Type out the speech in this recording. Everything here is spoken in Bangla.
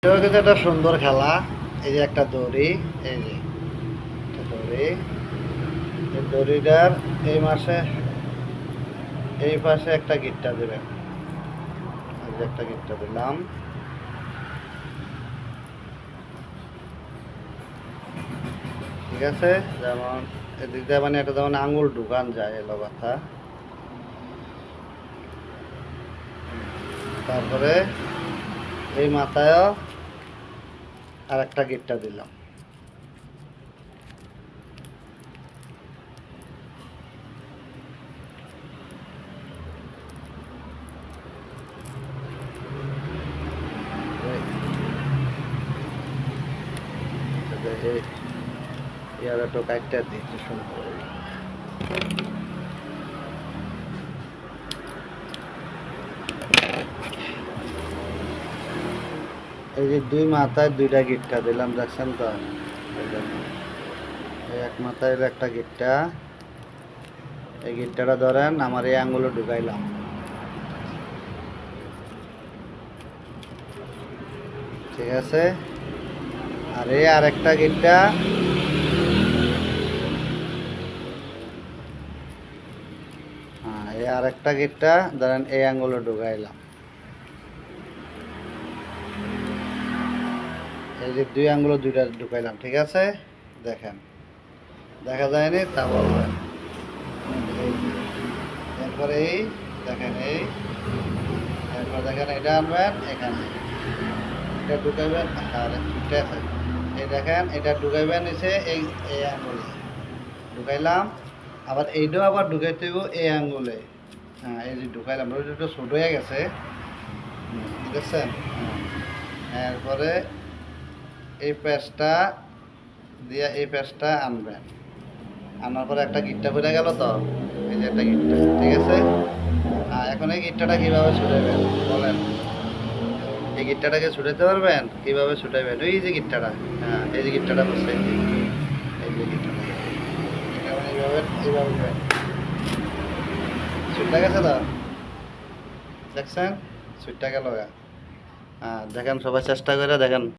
এটা কিন্তু একটা সুন্দর খেলা। এই যে একটা দড়ি, এই যে একটা দড়ি, এই দড়িটার এই মাসে এই পাশে একটা গিট্টা দেবেন। এই যে একটা গিট্টা দিলাম। ঠিক আছে, যেমন এদিক দিয়ে মানে একটা যেমন আঙুল ঢুকান যায় এলো কথা। তারপরে এই মাথায়ও আর একটা গিট্টা দিলাম। ইয়ার একটু কাটটা দিচ্ছি সুন্দর। এই যে দুই মাথায় দুইটা গিট্টা দিলাম, দেখছেন তো? এই এক মাথায় একটা গিট্টা, এই গিট্টাটা ধরেন আমার এই আঙ্গুলে ঢুকাইলাম। ঠিক আছে, আর এই আর একটা গিট্টা এই আর একটা গিট্টা ধরেন এই আঙ্গুলে ঢুকাইলাম। এই যে দুই আঙ্গুলে দুইটা ঢুকাইলাম। ঠিক আছে, দেখেন দেখা যায়নি তা বলবেন। এরপরে এই দেখেন, এরপর দেখেন এটা আনবেন এখানে, এটা ঢুকাইবেন। আর ঠিক আছে, এই দেখেন এটা ঢুকাইবেন নিচে এই এই আঙ্গুলে ঢুকাইলাম। আবার এইটাও আবার ঢুকাইতে হইব এই আঙ্গুলে। হ্যাঁ, এই যে ঢুকাইলাম, ওইটা একটু ছোট হয়ে গেছে। ঠিক আছে, এরপরে এই পেঁচটা দিয়ে এই পেঁচটা আনবেন। আনার পরে একটা গিট্টা পড়ে গেল তো, এই যে একটা গিট্টা। ঠিক আছে, এখন এই গিট্টাটা কীভাবে ছুটাইবেন বলেন? এই গিট্টাটাকে ছুটাইতে পারবেন? কীভাবে ছুটাইবেন? ওই যে গিট্টাটা, হ্যাঁ এই যে গিট্টাটা বসে, এই যে গিট্টাটা এইভাবে এইভাবে ছুটটা গেছে তো, দেখছেন? ছুটটা গেল। হ্যাঁ দেখেন, সবাই চেষ্টা করে দেখেন।